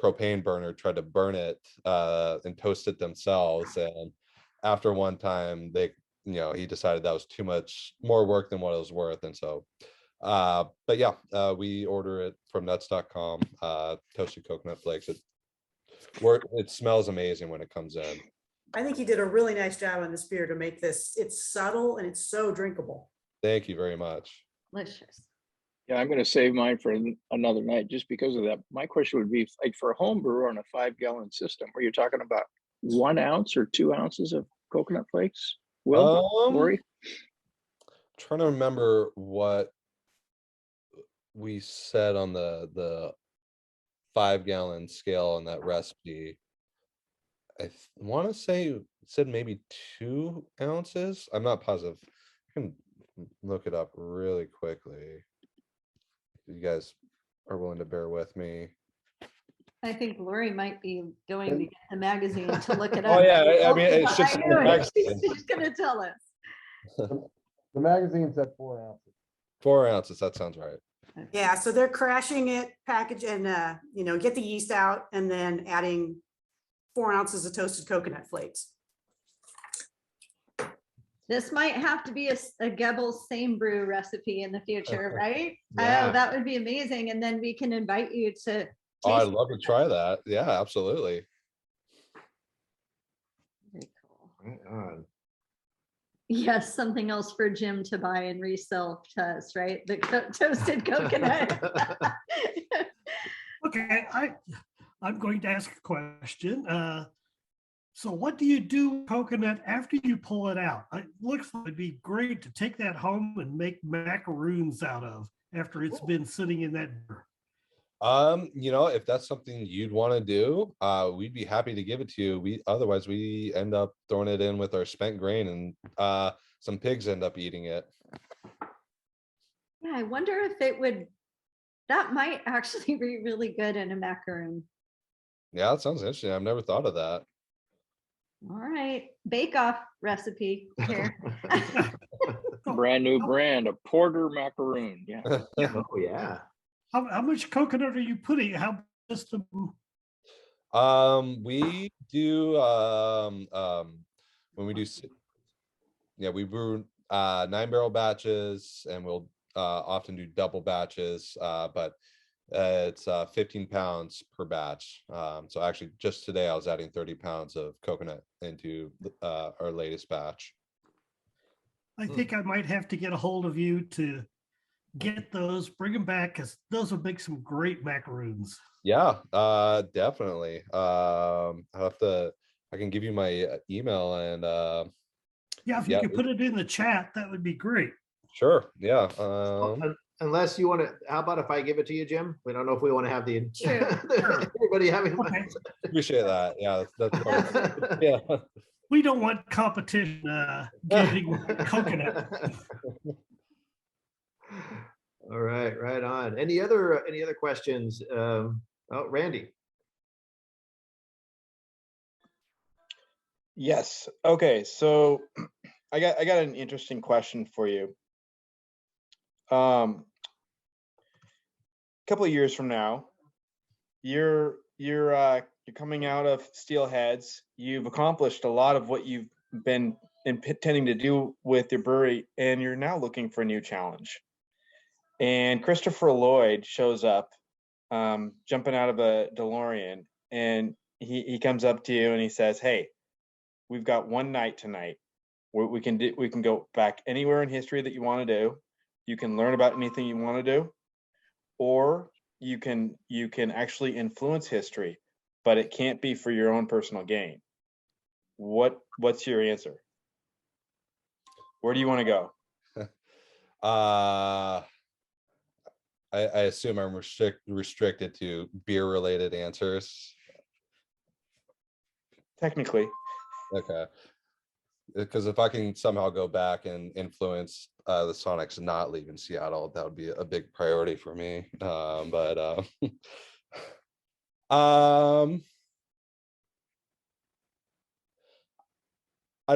propane burner, tried to burn it and toast it themselves, and after one time they he decided that was too much more work than what it was worth, and so but yeah, we order it from nuts.com, toasted coconut flakes. It smells amazing when it comes in. I think you did a really nice job on this beer to make this, it's subtle and it's so drinkable. Thank you very much. Delicious. Yeah, I'm going to save mine for another night just because of that. My question would be, like, for a home brewer on a 5-gallon system, where you're talking about 1 ounce or 2 ounces of coconut flakes. Will, Lori? Trying to remember what we said on the 5-gallon scale on that recipe. I want to say it said maybe 2 ounces. I'm not positive. I can look it up really quickly. You guys are willing to bear with me. I think Lori might be going to get the magazine to look it Oh up. yeah, I mean it's just I knew it. She's going to tell us. The magazine said 4 ounces. 4 ounces. That sounds right. Yeah, so they're crashing it, package, and get the yeast out and then adding 4 ounces of toasted coconut flakes. This might have to be a GEBL same brew recipe in the future, right? Yeah. Oh, that would be amazing. And then we can invite you to Oh, I'd taste love to try that. Yeah, absolutely. Very cool. Right on. Yes, something else for Jim to buy and resell to us, right? The toasted coconut. Okay, I'm going to ask a question. So what do you do with coconut after you pull it out? It looks like it'd be great to take that home and make macaroons out of after it's been sitting in that beer. If that's something you'd want to do, we'd be happy to give it to you. Otherwise we end up throwing it in with our spent grain, and some pigs end up eating it. Yeah, I wonder if it would, that might actually be really good in a macaroon. Yeah, that sounds interesting. I've never thought of that. All right, bake-off recipe here. Brand new brand, a porter macaroon. Yeah. Oh, yeah. How much coconut are you putting? How does the We do when we do we brew 9-barrel batches, and we'll often do double batches, but it's 15 pounds per batch. So actually just today I was adding 30 pounds of coconut into our latest batch. I think I might have to get a hold of you to get those, bring them back, because those would make some great macaroons. Yeah, definitely. I can give you my email, and Yeah, if you could put it in the chat, that would be great. sure. Yeah. Unless you want to, how about if I give it to you, Jim? We don't know if we want to have the Sure. everybody having. Okay. Appreciate that. Yeah, that's yeah. We don't want competition getting coconut. All right, right on. Any other questions? Oh, Randy. Yes. Okay. So I got an interesting question for you. A couple of years from now, you're coming out of Steelheads. You've accomplished a lot of what you've been intending to do with your brewery, and you're now looking for a new challenge. And Christopher Lloyd shows up, jumping out of a DeLorean, and he comes up to you and he says, "Hey, we've got one night tonight where we can go back anywhere in history that you want to do. You can learn about anything you want to do, or you can actually influence history, but it can't be for your own personal gain." What's your answer? Where do you want to go? I assume I'm restricted to beer related answers. Technically. Okay. Because if I can somehow go back and influence the Sonics not leaving Seattle, that would be a big priority for me. I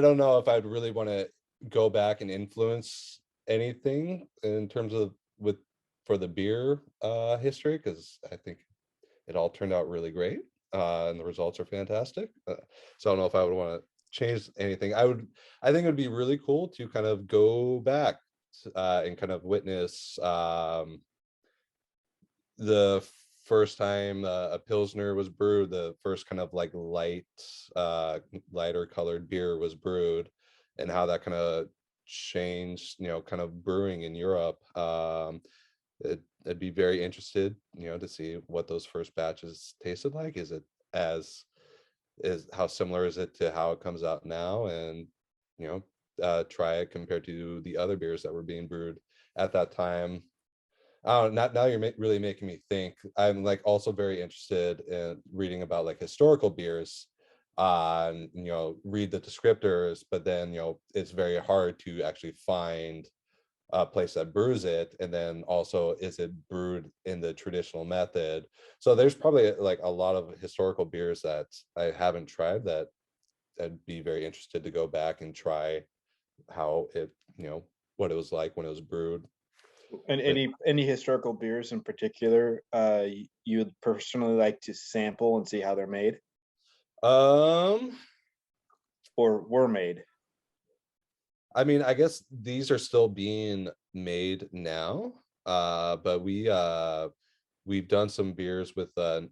don't know if I'd really want to go back and influence anything in terms of for the beer history, because I think it all turned out really great, and the results are fantastic. So I don't know if I would want to change anything. I think it would be really cool to kind of go back and kind of witness the first time a Pilsner was brewed, the first kind of like lighter colored beer was brewed, and how that kind of changed, kind of brewing in Europe. I'd be very interested, to see what those first batches tasted like. How similar is it to how it comes out now, and try it compared to the other beers that were being brewed at that time. Now you're really making me think. I'm like also very interested in reading about like historical beers, read the descriptors, but then it's very hard to actually find a place that brews it, and then also is it brewed in the traditional method. So there's probably like a lot of historical beers that I haven't tried that I'd be very interested to go back and try how it, what it was like when it was brewed. And any historical beers in particular you would personally like to sample and see how they're made? Or were made? I mean, I guess these are still being made now, but we've done some beers with some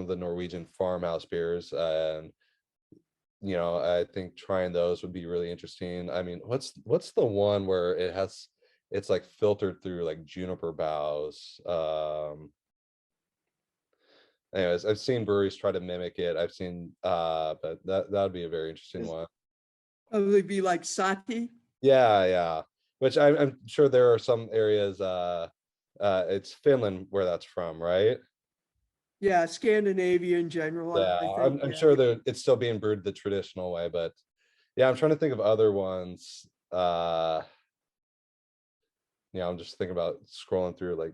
of the Norwegian farmhouse beers, and I think trying those would be really interesting. I mean, what's the one where it's like filtered through like juniper boughs? Anyways, I've seen breweries try to mimic it. I've seen, but that would be a very interesting one. Probably be like sake. Yeah. Which I'm sure there are some areas it's Finland where that's from, right? Yeah, Scandinavia in general, Yeah, I think. I'm Yeah. sure it's still being brewed the traditional way, but yeah, I'm trying to think of other ones. Yeah, I'm just thinking about scrolling through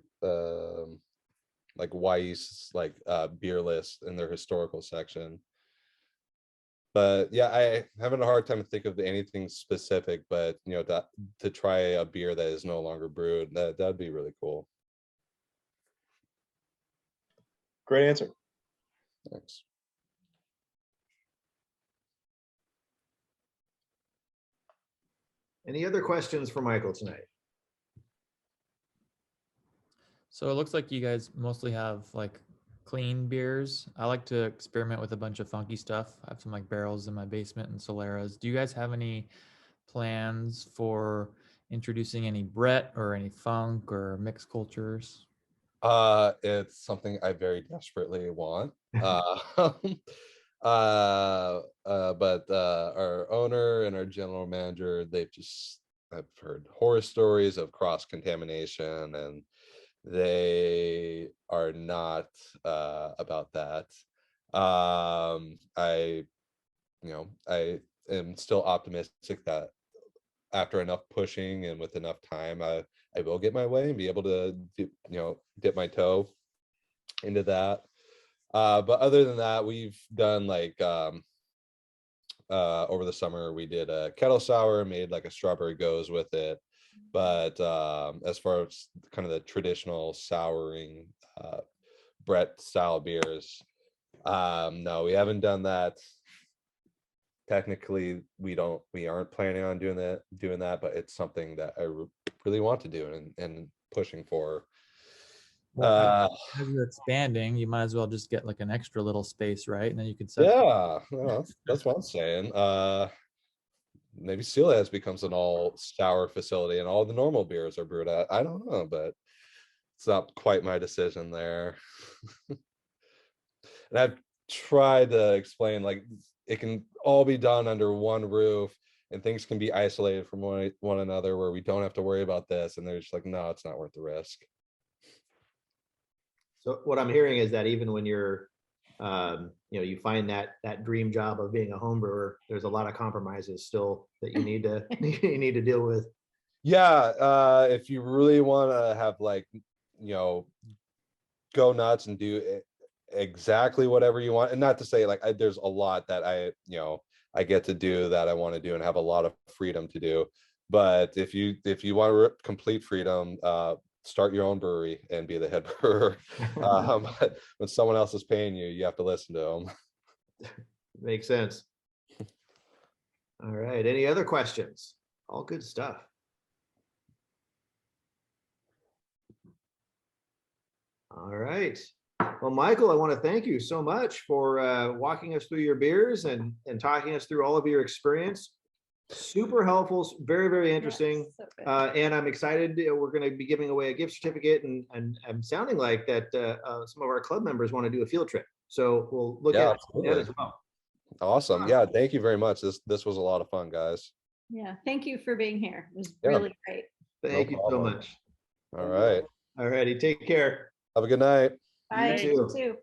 like Weiss, beer list in their historical section. But yeah, I having a hard time to think of anything specific, but you know, that to try a beer that is no longer brewed, that'd be really cool. Great answer. Thanks. Any other questions for Michael tonight? So it looks like you guys mostly have like clean beers. I like to experiment with a bunch of funky stuff. I have some like barrels in my basement and Soleras. Do you guys have any plans for introducing any Brett or any funk or mixed cultures? It's something I very desperately want. But our owner and our general manager, I've heard horror stories of cross contamination, and they are not about that. I am still optimistic that after enough pushing and with enough time, I will get my way and be able to dip my toe into that. But other than that, we've done over the summer we did a kettle sour, made like a strawberry goes with it. But as far as kind of the traditional souring Brett style beers, no, we haven't done that. Technically, we aren't planning on doing that, but it's something that I really want to do and pushing for. Well, as you're expanding, you might as well just get like an extra little space, right? And then you could set. Yeah, well, that's what I'm saying. Maybe Steelheads becomes an all sour facility and all the normal beers are brewed at. I don't know, but it's not quite my decision there. And I've tried to explain like it can all be done under one roof and things can be isolated from one another where we don't have to worry about this. And they're just like, no, it's not worth the risk. So what I'm hearing is that even when you're, you find that dream job of being a home brewer, there's a lot of compromises still that you need to you need to deal with. Yeah, if you really want to have go nuts and do exactly whatever you want, and not to say there's a lot that I get to do that I want to do and have a lot of freedom to do. But if you want complete freedom, start your own brewery and be the head brewer. But when someone else is paying you, you have to listen to them. Makes sense. All right. Any other questions? All good stuff. All right. Well, Michael, I want to thank you so much for walking us through your beers and talking us through all of your experience. Super helpful, very, very interesting. Yes, so And I'm excited. We're going to be giving away a gift certificate, and I'm sounding like that some of our club members want to do a field trip. So we'll look at that as well. Awesome. Yeah, thank you very much. This was a lot of fun, guys. Yeah, thank you for being here. It was really great. Thank you so much. All right. All righty. Take care. Have a good night. Bye. You too. You too.